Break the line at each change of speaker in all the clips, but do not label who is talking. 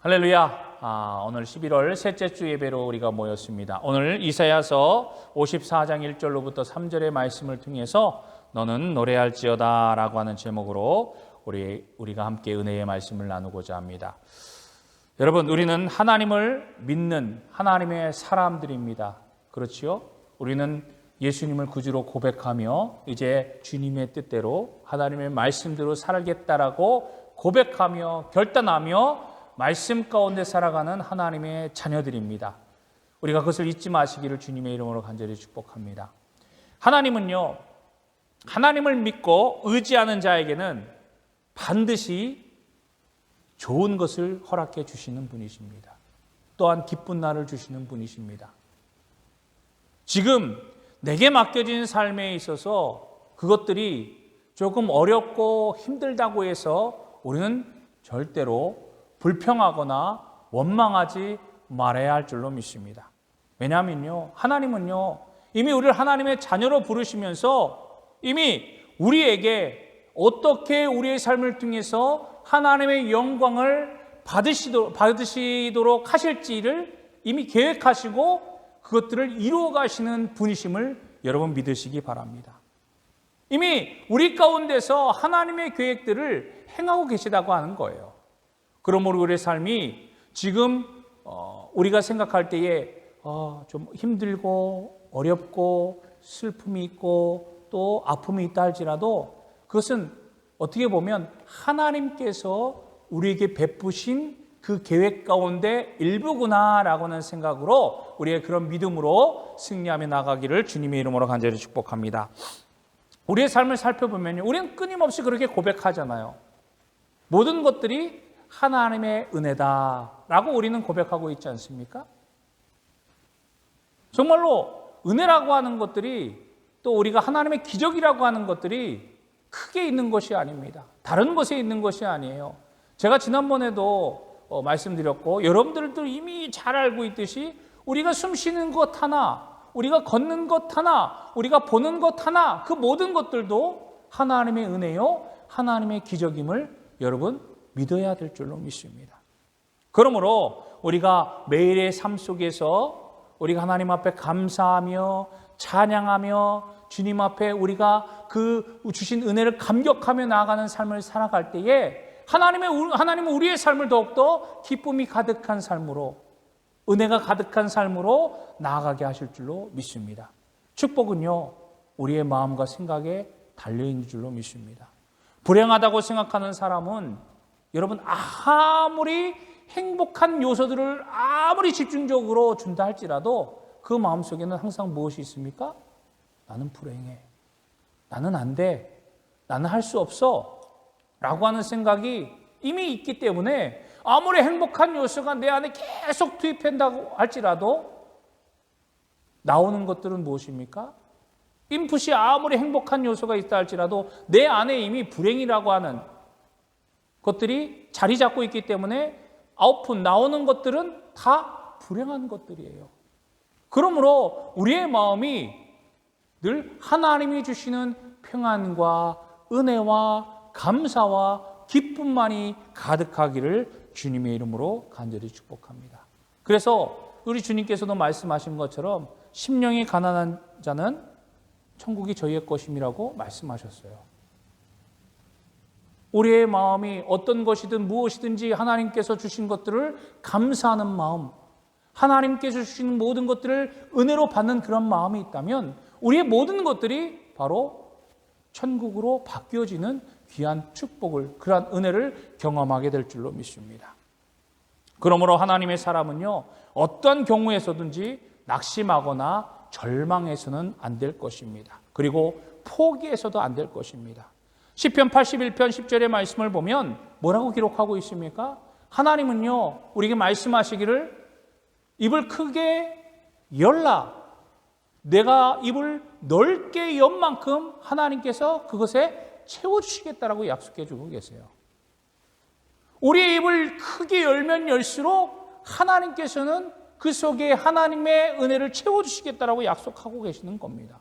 할렐루야. 오늘 11월 셋째 주 예배로 우리가 모였습니다. 오늘 이사야서 54장 1절로부터 3절의 말씀을 통해서 너는 노래할지어다 라고 하는 제목으로 우리가 함께 은혜의 말씀을 나누고자 합니다. 여러분, 우리는 하나님을 믿는 하나님의 사람들입니다. 그렇지요? 우리는 예수님을 구주로 고백하며 이제 주님의 뜻대로 하나님의 말씀대로 살겠다라고 고백하며 결단하며 말씀 가운데 살아가는 하나님의 자녀들입니다. 우리가 그것을 잊지 마시기를 주님의 이름으로 간절히 축복합니다. 하나님은요, 하나님을 믿고 의지하는 자에게는 반드시 좋은 것을 허락해 주시는 분이십니다. 또한 기쁜 날을 주시는 분이십니다. 지금 내게 맡겨진 삶에 있어서 그것들이 조금 어렵고 힘들다고 해서 우리는 절대로 불평하거나 원망하지 말아야 할 줄로 믿습니다. 왜냐하면요, 하나님은요, 이미 우리를 하나님의 자녀로 부르시면서 이미 우리에게 어떻게 우리의 삶을 통해서 하나님의 영광을 받으시도록 하실지를 이미 계획하시고 그것들을 이루어 가시는 분이심을 여러분 믿으시기 바랍니다. 이미 우리 가운데서 하나님의 계획들을 행하고 계시다고 하는 거예요. 그러므로 우리의 삶이 지금 우리가 생각할 때에 좀 힘들고 어렵고 슬픔이 있고 또 아픔이 있다 할지라도 그것은 어떻게 보면 하나님께서 우리에게 베푸신 그 계획 가운데 일부구나라고 하는 생각으로 우리의 그런 믿음으로 승리하며 나가기를 주님의 이름으로 간절히 축복합니다. 우리의 삶을 살펴보면요, 우리는 끊임없이 그렇게 고백하잖아요. 모든 것들이 하나님의 은혜다라고 우리는 고백하고 있지 않습니까? 정말로 은혜라고 하는 것들이 또 우리가 하나님의 기적이라고 하는 것들이 크게 있는 것이 아닙니다. 다른 것에 있는 것이 아니에요. 제가 지난번에도 말씀드렸고 여러분들도 이미 잘 알고 있듯이 우리가 숨 쉬는 것 하나, 우리가 걷는 것 하나, 우리가 보는 것 하나, 그 모든 것들도 하나님의 은혜요, 하나님의 기적임을 여러분 믿어야 될 줄로 믿습니다. 그러므로 우리가 매일의 삶 속에서 우리가 하나님 앞에 감사하며 찬양하며 주님 앞에 우리가 그 주신 은혜를 감격하며 나아가는 삶을 살아갈 때에 하나님은 우리의 삶을 더욱더 기쁨이 가득한 삶으로, 은혜가 가득한 삶으로 나아가게 하실 줄로 믿습니다. 축복은요, 우리의 마음과 생각에 달려있는 줄로 믿습니다. 불행하다고 생각하는 사람은 여러분 아무리 행복한 요소들을 아무리 집중적으로 준다 할지라도 그 마음속에는 항상 무엇이 있습니까? 나는 불행해. 나는 안 돼. 나는 할 수 없어. 라고 하는 생각이 이미 있기 때문에 아무리 행복한 요소가 내 안에 계속 투입한다고 할지라도 나오는 것들은 무엇입니까? 인풋이 아무리 행복한 요소가 있다 할지라도 내 안에 이미 불행이라고 하는 것들이 자리 잡고 있기 때문에 아웃풋 나오는 것들은 다 불행한 것들이에요. 그러므로 우리의 마음이 늘 하나님이 주시는 평안과 은혜와 감사와 기쁨만이 가득하기를 주님의 이름으로 간절히 축복합니다. 그래서 우리 주님께서도 말씀하신 것처럼 심령이 가난한 자는 천국이 저희의 것임이라고 말씀하셨어요. 우리의 마음이 어떤 것이든 무엇이든지 하나님께서 주신 것들을 감사하는 마음, 하나님께서 주신 모든 것들을 은혜로 받는 그런 마음이 있다면 우리의 모든 것들이 바로 천국으로 바뀌어지는 귀한 축복을, 그러한 은혜를 경험하게 될 줄로 믿습니다. 그러므로 하나님의 사람은요, 어떤 경우에서든지 낙심하거나 절망해서는 안 될 것입니다. 그리고 포기해서도 안 될 것입니다. 시편 81편 10절의 말씀을 보면 뭐라고 기록하고 있습니까? 하나님은요, 우리에게 말씀하시기를 입을 크게 열라. 내가 입을 넓게 연 만큼 하나님께서 그것에 채워주시겠다라고 약속해 주고 계세요. 우리의 입을 크게 열면 열수록 하나님께서는 그 속에 하나님의 은혜를 채워주시겠다라고 약속하고 계시는 겁니다.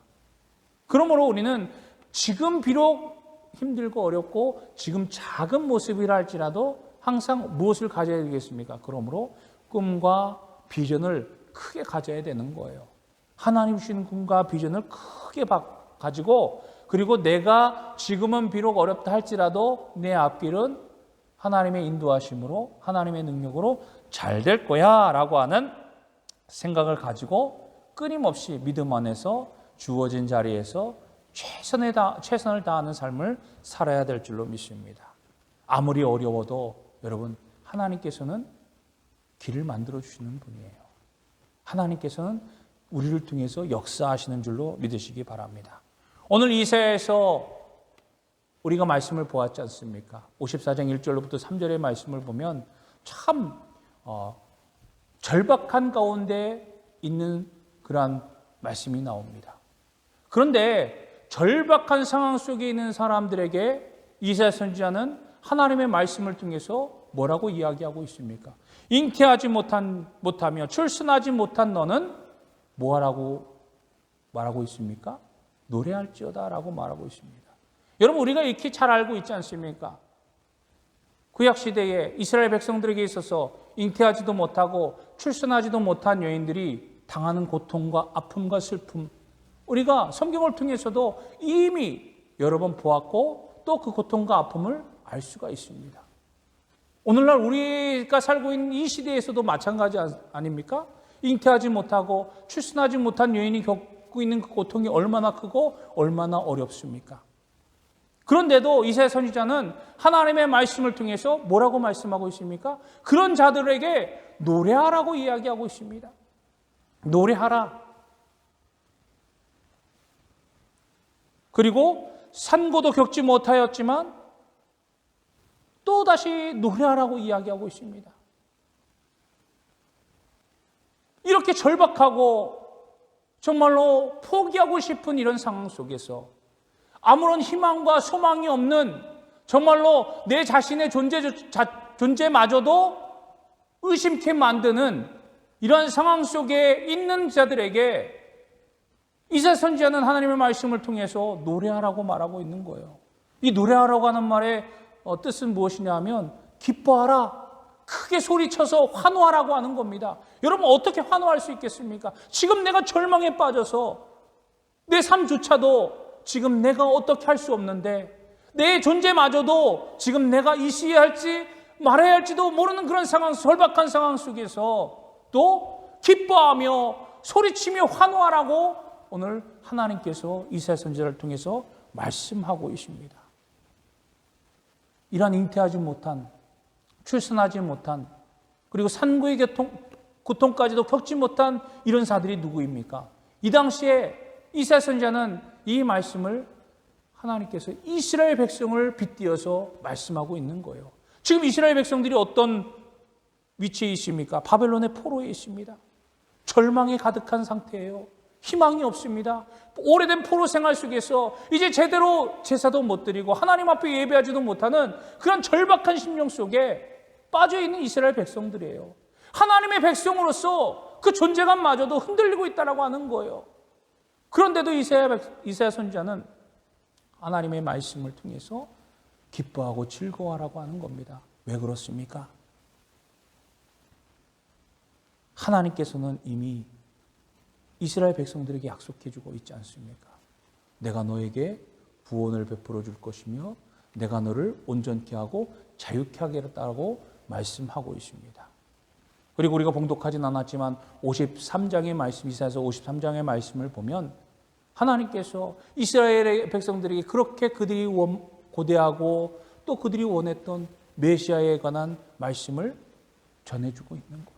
그러므로 우리는 지금 비록 힘들고 어렵고 지금 작은 모습이라 할지라도 항상 무엇을 가져야 되겠습니까? 그러므로 꿈과 비전을 크게 가져야 되는 거예요. 하나님 주신 꿈과 비전을 크게 가지고, 그리고 내가 지금은 비록 어렵다 할지라도 내 앞길은 하나님의 인도하심으로, 하나님의 능력으로 잘 될 거야 라고 하는 생각을 가지고 끊임없이 믿음 안에서 주어진 자리에서 최선을 다하는 삶을 살아야 될 줄로 믿습니다. 아무리 어려워도 여러분, 하나님께서는 길을 만들어 주시는 분이에요. 하나님께서는 우리를 통해서 역사하시는 줄로 믿으시기 바랍니다. 오늘 이사야에서 우리가 말씀을 보았지 않습니까? 54장 1절로부터 3절의 말씀을 보면 참 절박한 가운데 있는 그러한 말씀이 나옵니다. 그런데 절박한 상황 속에 있는 사람들에게 이사야 선지자는 하나님의 말씀을 통해서 뭐라고 이야기하고 있습니까? 잉태하지 못하며 출산하지 못한 너는 뭐하라고 말하고 있습니까? 노래할지어다 라고 말하고 있습니다. 여러분, 우리가 익히 잘 알고 있지 않습니까? 구약시대에 이스라엘 백성들에게 있어서 잉태하지도 못하고 출산하지도 못한 여인들이 당하는 고통과 아픔과 슬픔, 우리가 성경을 통해서도 이미 여러 번 보았고 또 그 고통과 아픔을 알 수가 있습니다. 오늘날 우리가 살고 있는 이 시대에서도 마찬가지 아닙니까? 잉태하지 못하고 출산하지 못한 여인이 겪고 있는 그 고통이 얼마나 크고 얼마나 어렵습니까? 그런데도 이사야 선지자는 하나님의 말씀을 통해서 뭐라고 말씀하고 있습니까? 그런 자들에게 노래하라고 이야기하고 있습니다. 노래하라. 그리고 산고도 겪지 못하였지만 또다시 노래하라고 이야기하고 있습니다. 이렇게 절박하고 정말로 포기하고 싶은 이런 상황 속에서 아무런 희망과 소망이 없는, 정말로 내 자신의 존재마저도 의심케 만드는 이런 상황 속에 있는 자들에게 이사야 선지자는 하나님의 말씀을 통해서 노래하라고 말하고 있는 거예요. 이 노래하라고 하는 말의 뜻은 무엇이냐 하면 기뻐하라, 크게 소리쳐서 환호하라고 하는 겁니다. 여러분, 어떻게 환호할 수 있겠습니까? 지금 내가 절망에 빠져서 내 삶조차도 지금 내가 어떻게 할 수 없는데, 내 존재마저도 지금 내가 이시해야 할지 말아야 할지도 모르는 그런 상황, 절박한 상황 속에서 또 기뻐하며 소리치며 환호하라고 오늘 하나님께서 이사야 선지자를 통해서 말씀하고 계십니다. 이러한 잉태하지 못한, 출산하지 못한, 그리고 산고의 고통까지도 겪지 못한 이런 자들이 누구입니까? 이 당시에 이사야 선지자는 이 말씀을 하나님께서 이스라엘 백성을 빗대어서 말씀하고 있는 거예요. 지금 이스라엘 백성들이 어떤 위치에 있습니까? 바벨론의 포로에 있습니다. 절망에 가득한 상태예요. 희망이 없습니다. 오래된 포로 생활 속에서 이제 제대로 제사도 못 드리고 하나님 앞에 예배하지도 못하는 그런 절박한 심령 속에 빠져있는 이스라엘 백성들이에요. 하나님의 백성으로서 그 존재감마저도 흔들리고 있다고 하는 거예요. 그런데도 이사야 선지자는 하나님의 말씀을 통해서 기뻐하고 즐거워하라고 하는 겁니다. 왜 그렇습니까? 하나님께서는 이미 이스라엘 백성들에게 약속해주고 있지 않습니까? 내가 너에게 구원을 베풀어 줄 것이며 내가 너를 온전케 하고 자유케 하겠다고 말씀하고 있습니다. 그리고 우리가 봉독하진 않았지만 53장의 말씀, 이사야서 53장의 말씀을 보면 하나님께서 이스라엘의 백성들에게 그렇게 그들이 고대하고 또 그들이 원했던 메시아에 관한 말씀을 전해주고 있는 거예요.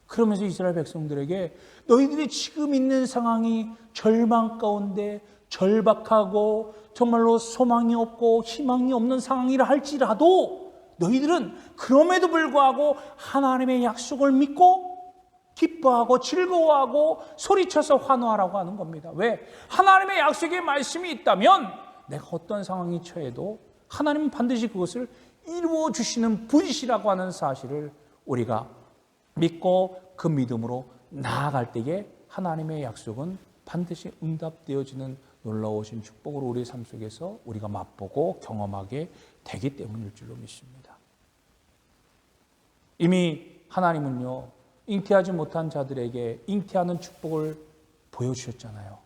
그러면서 이스라엘 백성들에게 너희들이 지금 있는 상황이 절망 가운데 절박하고 정말로 소망이 없고 희망이 없는 상황이라 할지라도 너희들은 그럼에도 불구하고 하나님의 약속을 믿고 기뻐하고 즐거워하고 소리쳐서 환호하라고 하는 겁니다. 왜? 하나님의 약속의 말씀이 있다면 내가 어떤 상황이 처해도 하나님은 반드시 그것을 이루어 주시는 분이시라고 하는 사실을 우리가 믿고 그 믿음으로 나아갈 때에 하나님의 약속은 반드시 응답되어지는 놀라우신 축복으로 우리의 삶 속에서 우리가 맛보고 경험하게 되기 때문일 줄로 믿습니다. 이미 하나님은요, 잉태하지 못한 자들에게 잉태하는 축복을 보여주셨잖아요.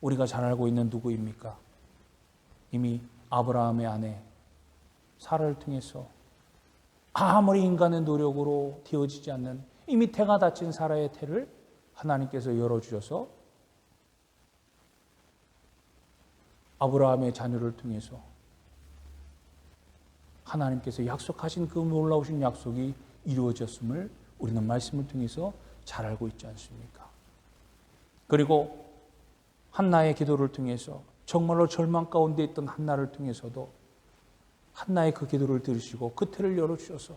우리가 잘 알고 있는 누구입니까? 이미 아브라함의 아내 사라를 통해서 아무리 인간의 노력으로 되어지지 않는 이미 태가 닫힌 사라의 태를 하나님께서 열어주셔서 아브라함의 자녀를 통해서 하나님께서 약속하신 그 놀라우신 약속이 이루어졌음을 우리는 말씀을 통해서 잘 알고 있지 않습니까? 그리고 한나의 기도를 통해서 정말로 절망 가운데 있던 한나를 통해서도 한나의 그 기도를 들으시고 그 태를 열어주셔서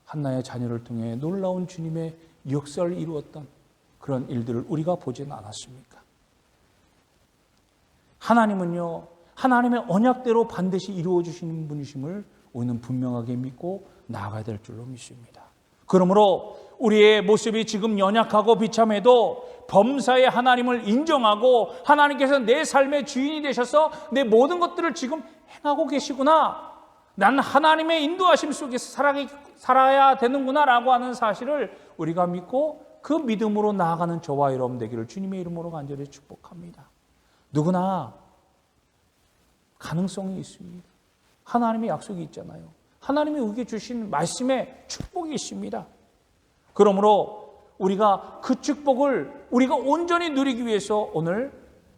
한나의 자녀를 통해 놀라운 주님의 역사를 이루었던 그런 일들을 우리가 보지는 않았습니까? 하나님은요, 하나님의 언약대로 반드시 이루어 주시는 분이심을 우리는 분명하게 믿고 나아가야 될 줄로 믿습니다. 그러므로 우리의 모습이 지금 연약하고 비참해도 범사의 하나님을 인정하고 하나님께서 내 삶의 주인이 되셔서 내 모든 것들을 지금 행하고 계시구나, 나는 하나님의 인도하심 속에서 살아야 되는구나 라고 하는 사실을 우리가 믿고 그 믿음으로 나아가는 저와 여러분 되기를 주님의 이름으로 간절히 축복합니다. 누구나 가능성이 있습니다. 하나님의 약속이 있잖아요. 하나님이 우리에게 주신 말씀에 축복이 있습니다. 그러므로 우리가 그 축복을 우리가 온전히 누리기 위해서 오늘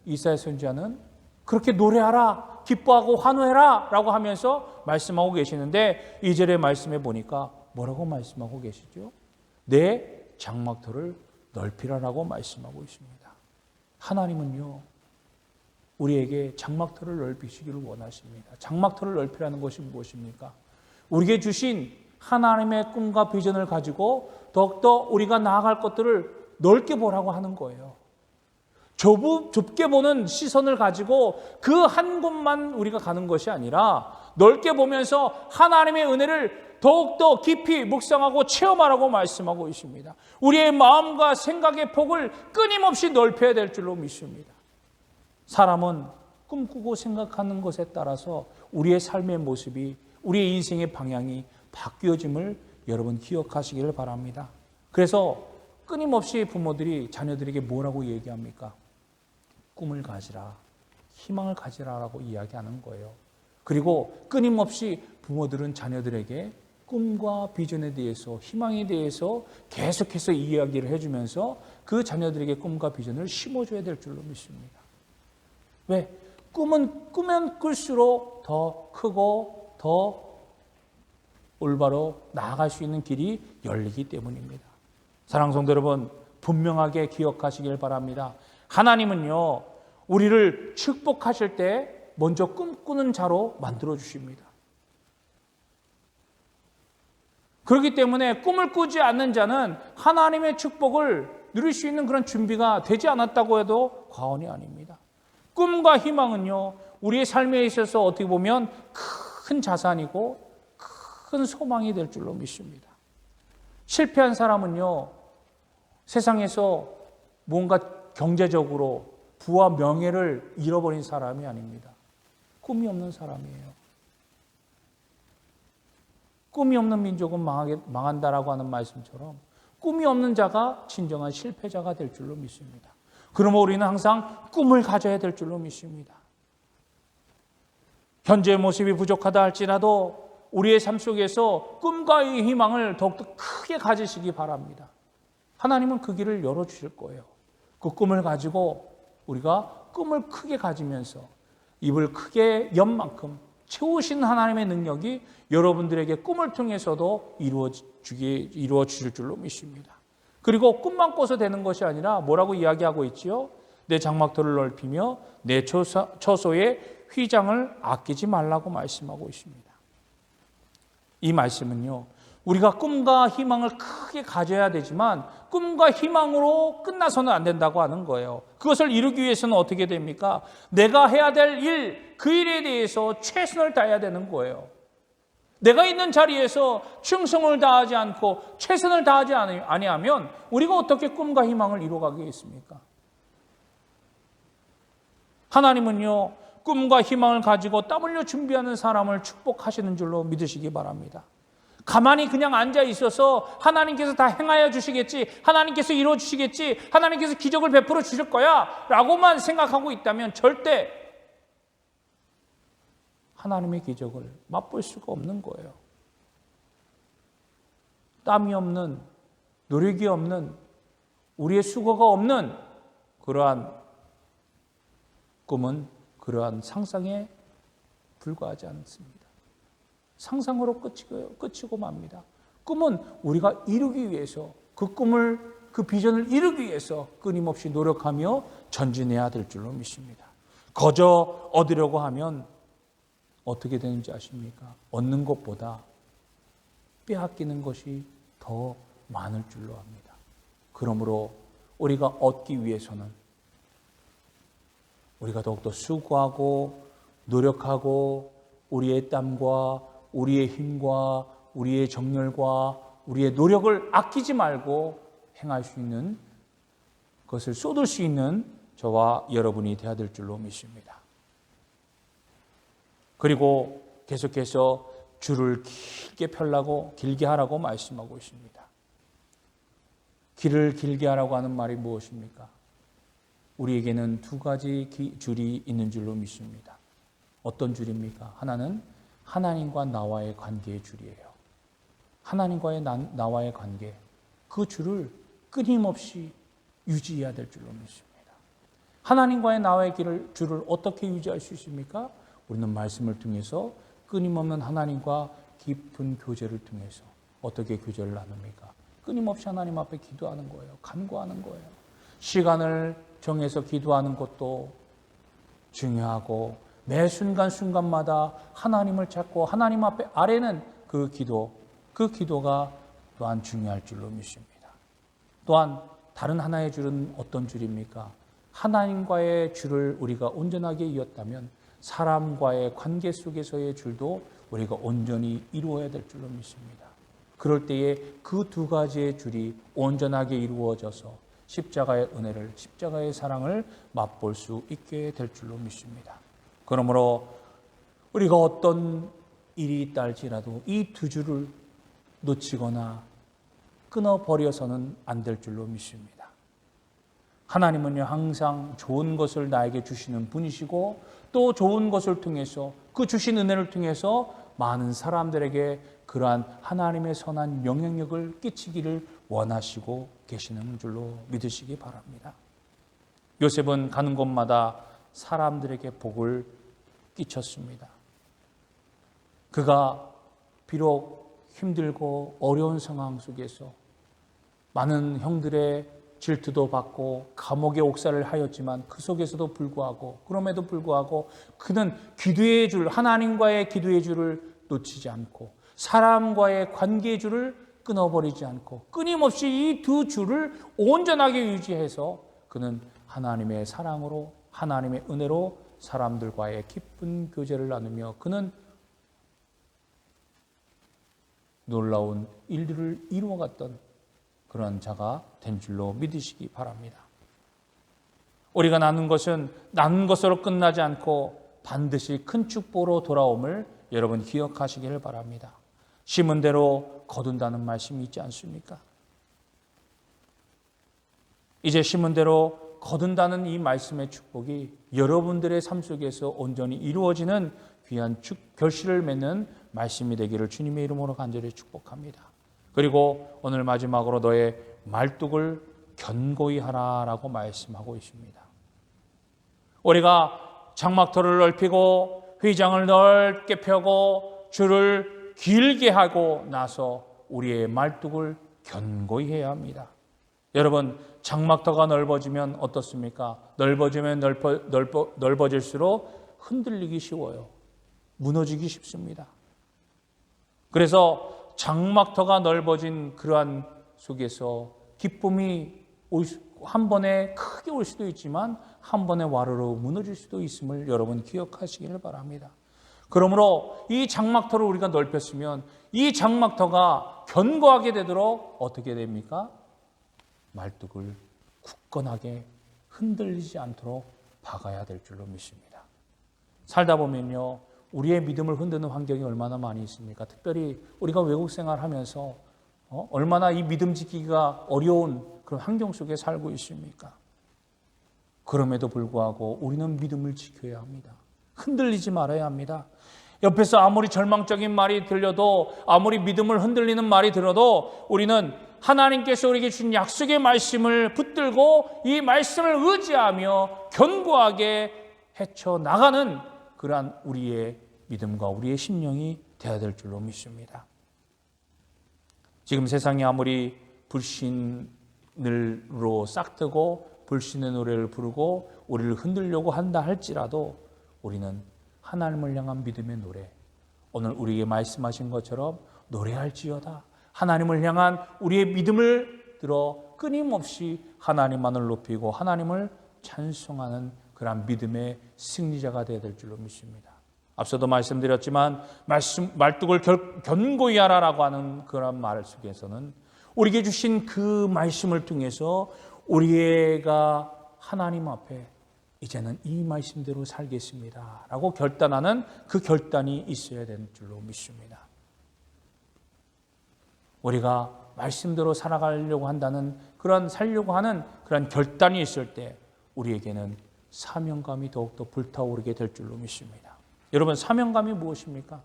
이사야 선지자는 그렇게 노래하라, 기뻐하고 환호해라 라고 하면서 말씀하고 계시는데 2절의 말씀에 보니까 뭐라고 말씀하고 계시죠? 내 장막터를 넓히라라고 말씀하고 있습니다. 하나님은요, 우리에게 장막터를 넓히시기를 원하십니다. 장막터를 넓히라는 것이 무엇입니까? 우리에게 주신 하나님의 꿈과 비전을 가지고 더욱더 우리가 나아갈 것들을 넓게 보라고 하는 거예요. 좁게 보는 시선을 가지고 그 한 곳만 우리가 가는 것이 아니라 넓게 보면서 하나님의 은혜를 더욱더 깊이 묵상하고 체험하라고 말씀하고 있습니다. 우리의 마음과 생각의 폭을 끊임없이 넓혀야 될 줄로 믿습니다. 사람은 꿈꾸고 생각하는 것에 따라서 우리의 삶의 모습이, 우리의 인생의 방향이 바뀌어짐을 여러분 기억하시기를 바랍니다. 그래서 끊임없이 부모들이 자녀들에게 뭐라고 얘기합니까? 꿈을 가지라, 희망을 가지라라고 이야기하는 거예요. 그리고 끊임없이 부모들은 자녀들에게 꿈과 비전에 대해서, 희망에 대해서 계속해서 이야기를 해주면서 그 자녀들에게 꿈과 비전을 심어줘야 될 줄로 믿습니다. 왜? 꿈은 꾸면 끌수록 더 크고 더 올바로 나아갈 수 있는 길이 열리기 때문입니다. 사랑하는 성도 여러분, 분명하게 기억하시길 바랍니다. 하나님은요, 우리를 축복하실 때 먼저 꿈꾸는 자로 만들어 주십니다. 그렇기 때문에 꿈을 꾸지 않는 자는 하나님의 축복을 누릴 수 있는 그런 준비가 되지 않았다고 해도 과언이 아닙니다. 꿈과 희망은요, 우리의 삶에 있어서 어떻게 보면 큰 자산이고 큰 소망이 될 줄로 믿습니다. 실패한 사람은요, 세상에서 뭔가 경제적으로 부와 명예를 잃어버린 사람이 아닙니다. 꿈이 없는 사람이에요. 꿈이 없는 민족은 망한다라고 하는 말씀처럼 꿈이 없는 자가 진정한 실패자가 될 줄로 믿습니다. 그러므로 우리는 항상 꿈을 가져야 될 줄로 믿습니다. 현재의 모습이 부족하다 할지라도 우리의 삶 속에서 꿈과 희망을 더욱더 크게 가지시기 바랍니다. 하나님은 그 길을 열어주실 거예요. 그 꿈을 가지고 우리가 꿈을 크게 가지면서 입을 크게 연 만큼 채우신 하나님의 능력이 여러분들에게 꿈을 통해서도 이루어 주실 줄로 믿습니다. 그리고 꿈만 꿔서 되는 것이 아니라 뭐라고 이야기하고 있지요? 내 장막터를 넓히며 내 처소의 휘장을 아끼지 말라고 말씀하고 있습니다. 이 말씀은요, 우리가 꿈과 희망을 크게 가져야 되지만 꿈과 희망으로 끝나서는 안 된다고 하는 거예요. 그것을 이루기 위해서는 어떻게 됩니까? 내가 해야 될 일, 그 일에 대해서 최선을 다해야 되는 거예요. 내가 있는 자리에서 충성을 다하지 않고 최선을 다하지 아니하면 우리가 어떻게 꿈과 희망을 이루어가겠습니까? 하나님은요, 꿈과 희망을 가지고 땀 흘려 준비하는 사람을 축복하시는 줄로 믿으시기 바랍니다. 가만히 그냥 앉아 있어서 하나님께서 다 행하여 주시겠지, 하나님께서 이루어 주시겠지, 하나님께서 기적을 베풀어 주실 거야 라고만 생각하고 있다면 절대 하나님의 기적을 맛볼 수가 없는 거예요. 땀이 없는, 노력이 없는, 우리의 수고가 없는 그러한 꿈은 그러한 상상에 불과하지 않습니다. 상상으로 끝이고 맙니다. 꿈은 우리가 이루기 위해서, 그 꿈을, 그 비전을 이루기 위해서 끊임없이 노력하며 전진해야 될 줄로 믿습니다. 거저 얻으려고 하면 어떻게 되는지 아십니까? 얻는 것보다 빼앗기는 것이 더 많을 줄로 압니다. 그러므로 우리가 얻기 위해서는 우리가 더욱더 수고하고 노력하고 우리의 땀과 우리의 힘과 우리의 정열과 우리의 노력을 아끼지 말고 행할 수 있는 그것을 쏟을 수 있는 저와 여러분이 되어야 될 줄로 믿습니다. 그리고 계속해서 줄을 길게 펴라고, 길게 하라고 말씀하고 있습니다. 길을 길게 하라고 하는 말이 무엇입니까? 우리에게는 두 가지 줄이 있는 줄로 믿습니다. 어떤 줄입니까? 하나는 하나님과 나와의 관계의 줄이에요. 하나님과의 나와의 관계, 그 줄을 끊임없이 유지해야 될 줄로 믿습니다. 하나님과의 나와의 줄을 어떻게 유지할 수 있습니까? 우리는 말씀을 통해서 끊임없는 하나님과 깊은 교제를 통해서 어떻게 교제를 나눕니까? 끊임없이 하나님 앞에 기도하는 거예요. 간구하는 거예요. 시간을 정해서 기도하는 것도 중요하고 매 순간순간마다 하나님을 찾고 하나님 앞에 아뢰는 그 기도가 또한 중요할 줄로 믿습니다. 또한 다른 하나의 줄은 어떤 줄입니까? 하나님과의 줄을 우리가 온전하게 이었다면 사람과의 관계 속에서의 줄도 우리가 온전히 이루어야 될 줄로 믿습니다. 그럴 때에 그 두 가지의 줄이 온전하게 이루어져서 십자가의 은혜를, 십자가의 사랑을 맛볼 수 있게 될 줄로 믿습니다. 그러므로 우리가 어떤 일이 있다 할지라도 이 두 줄을 놓치거나 끊어버려서는 안 될 줄로 믿습니다. 하나님은요, 항상 좋은 것을 나에게 주시는 분이시고 또 좋은 것을 통해서, 그 주신 은혜를 통해서 많은 사람들에게 그러한 하나님의 선한 영향력을 끼치기를 원하시고 계시는 줄로 믿으시기 바랍니다. 요셉은 가는 곳마다 사람들에게 복을 끼쳤습니다. 그가 비록 힘들고 어려운 상황 속에서 많은 형들의 질투도 받고 감옥에 옥살을 하였지만 그 속에서도 불구하고, 그럼에도 불구하고 그는 기도의 줄, 하나님과의 기도의 줄을 놓치지 않고 사람과의 관계의 줄을 끊어버리지 않고 끊임없이 이 두 줄을 온전하게 유지해서 그는 하나님의 사랑으로, 하나님의 은혜로 사람들과의 깊은 교제를 나누며 그는 놀라운 일들을 이루어갔던 그런 자가 된 줄로 믿으시기 바랍니다. 우리가 나눈 것은 나눈 것으로 끝나지 않고 반드시 큰 축복으로 돌아옴을 여러분 기억하시기를 바랍니다. 심은 대로 거둔다는 말씀이 있지 않습니까? 이제 심은 대로 거둔다는 이 말씀의 축복이 여러분들의 삶 속에서 온전히 이루어지는 귀한 결실을 맺는 말씀이 되기를 주님의 이름으로 간절히 축복합니다. 그리고 오늘 마지막으로 너의 말뚝을 견고히 하라라고 말씀하고 있습니다. 우리가 장막터를 넓히고 휘장을 넓게 펴고 줄을 길게 하고 나서 우리의 말뚝을 견고히 해야 합니다. 여러분, 장막터가 넓어지면 어떻습니까? 넓어지면 넓어질수록 흔들리기 쉬워요. 무너지기 쉽습니다. 그래서 장막터가 넓어진 그러한 속에서 기쁨이 한 번에 크게 올 수도 있지만 한 번에 와르르 무너질 수도 있음을 여러분 기억하시기를 바랍니다. 그러므로 이 장막터를 우리가 넓혔으면 이 장막터가 견고하게 되도록 어떻게 됩니까? 말뚝을 굳건하게 흔들리지 않도록 박아야 될 줄로 믿습니다. 살다 보면요, 우리의 믿음을 흔드는 환경이 얼마나 많이 있습니까? 특별히 우리가 외국 생활하면서 얼마나 이 믿음 지키기가 어려운 그런 환경 속에 살고 있습니까? 그럼에도 불구하고 우리는 믿음을 지켜야 합니다. 흔들리지 말아야 합니다. 옆에서 아무리 절망적인 말이 들려도, 아무리 믿음을 흔들리는 말이 들어도 우리는 하나님께서 우리에게 주신 약속의 말씀을 붙들고 이 말씀을 의지하며 견고하게 헤쳐나가는 그러한 우리의 믿음과 우리의 심령이 되어야 될 줄로 믿습니다. 지금 세상이 아무리 불신으로 싹트고 불신의 노래를 부르고 우리를 흔들려고 한다 할지라도 우리는 하나님을 향한 믿음의 노래, 오늘 우리에게 말씀하신 것처럼 노래할지어다. 하나님을 향한 우리의 믿음을 들어 끊임없이 하나님만을 높이고 하나님을 찬송하는 그런 믿음의 승리자가 되어야 될 줄로 믿습니다. 앞서도 말씀드렸지만 말뚝을 견고히 하라라고 하는 그런 말 속에서는 우리에게 주신 그 말씀을 통해서 우리가 하나님 앞에 이제는 이 말씀대로 살겠습니다 라고 결단하는 그 결단이 있어야 되는 줄로 믿습니다. 우리가 말씀대로 살아가려고 한다는 살려고 하는 그런 결단이 있을 때 우리에게는 사명감이 더욱더 불타오르게 될 줄로 믿습니다. 여러분, 사명감이 무엇입니까?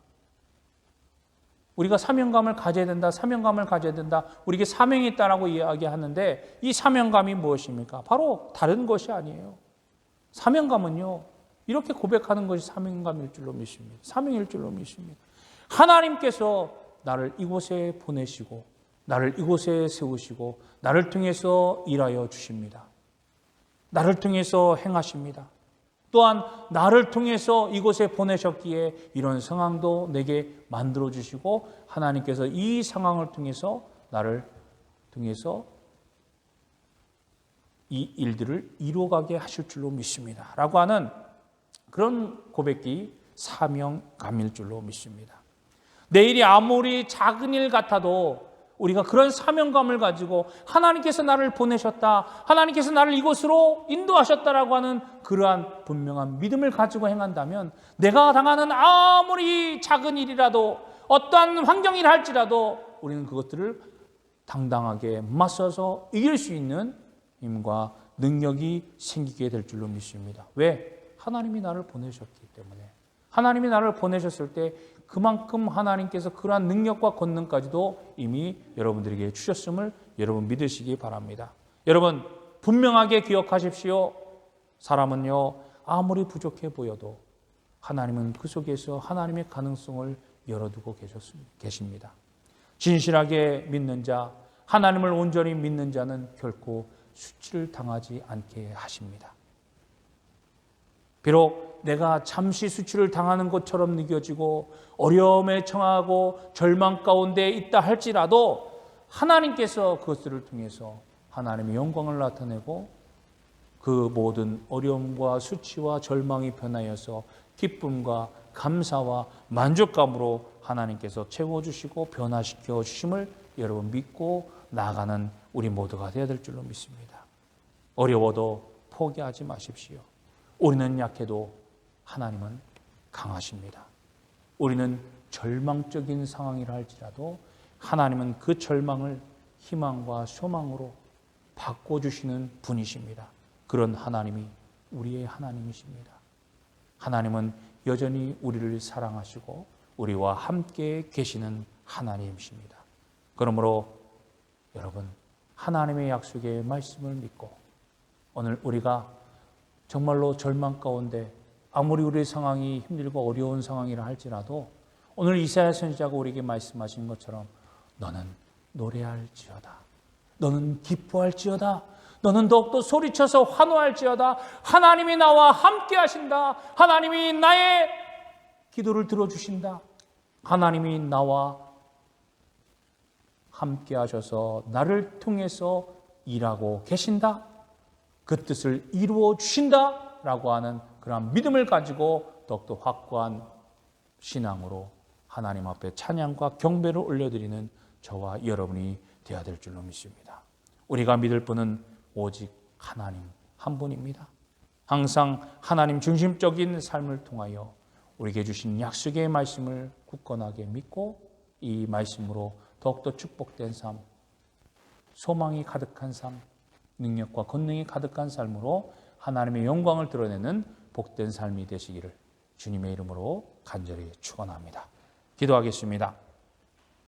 우리가 사명감을 가져야 된다, 사명감을 가져야 된다, 우리에게 사명이 있다라고 이야기하는데 이 사명감이 무엇입니까? 바로 다른 것이 아니에요. 사명감은요, 이렇게 고백하는 것이 사명감일 줄로 믿습니다. 사명일 줄로 믿습니다. 하나님께서 나를 이곳에 보내시고 나를 이곳에 세우시고 나를 통해서 일하여 주십니다. 나를 통해서 행하십니다. 또한 나를 통해서 이곳에 보내셨기에 이런 상황도 내게 만들어 주시고 하나님께서 이 상황을 통해서 나를 통해서 이 일들을 이루어가게 하실 줄로 믿습니다 라고 하는 그런 고백이 사명감일 줄로 믿습니다. 내 일이 아무리 작은 일 같아도 우리가 그런 사명감을 가지고 하나님께서 나를 보내셨다, 하나님께서 나를 이곳으로 인도하셨다라고 하는 그러한 분명한 믿음을 가지고 행한다면 내가 당하는 아무리 작은 일이라도 어떠한 환경이라 할지라도 우리는 그것들을 당당하게 맞서서 이길 수 있는 힘과 능력이 생기게 될 줄로 믿습니다. 왜? 하나님이 나를 보내셨기 때문에. 하나님이 나를 보내셨을 때 그만큼 하나님께서 그러한 능력과 권능까지도 이미 여러분들에게 주셨음을 여러분 믿으시기 바랍니다. 여러분, 분명하게 기억하십시오. 사람은요, 아무리 부족해 보여도 하나님은 그 속에서 하나님의 가능성을 열어두고 계십니다. 진실하게 믿는 자, 하나님을 온전히 믿는 자는 결코 수치를 당하지 않게 하십니다. 비록 내가 잠시 수치를 당하는 것처럼 느껴지고 어려움에 처하고 절망 가운데 있다 할지라도 하나님께서 그것들을 통해서 하나님의 영광을 나타내고 그 모든 어려움과 수치와 절망이 변하여서 기쁨과 감사와 만족감으로 하나님께서 채워주시고 변화시켜 주심을 여러분 믿고 나아가는 우리 모두가 되어야 될 줄로 믿습니다. 어려워도 포기하지 마십시오. 우리는 약해도 하나님은 강하십니다. 우리는 절망적인 상황이라 할지라도 하나님은 그 절망을 희망과 소망으로 바꿔주시는 분이십니다. 그런 하나님이 우리의 하나님이십니다. 하나님은 여전히 우리를 사랑하시고 우리와 함께 계시는 하나님이십니다. 그러므로 여러분, 하나님의 약속의 말씀을 믿고 오늘 우리가 정말로 절망 가운데 아무리 우리의 상황이 힘들고 어려운 상황이라 할지라도 오늘 이사야 선지자가 우리에게 말씀하신 것처럼 너는 노래할지어다, 너는 기뻐할지어다, 너는 더욱더 소리쳐서 환호할지어다. 하나님이 나와 함께 하신다. 하나님이 나의 기도를 들어주신다. 하나님이 나와 함께 하셔서 나를 통해서 일하고 계신다. 그 뜻을 이루어 주신다 라고 하는 그런 믿음을 가지고 더욱더 확고한 신앙으로 하나님 앞에 찬양과 경배를 올려드리는 저와 여러분이 되어야 될 줄로 믿습니다. 우리가 믿을 분은 오직 하나님 한 분입니다. 항상 하나님 중심적인 삶을 통하여 우리에게 주신 약속의 말씀을 굳건하게 믿고 이 말씀으로 더욱더 축복된 삶, 소망이 가득한 삶, 능력과 권능이 가득한 삶으로 하나님의 영광을 드러내는 복된 삶이 되시기를 주님의 이름으로 간절히 축원합니다. 기도하겠습니다.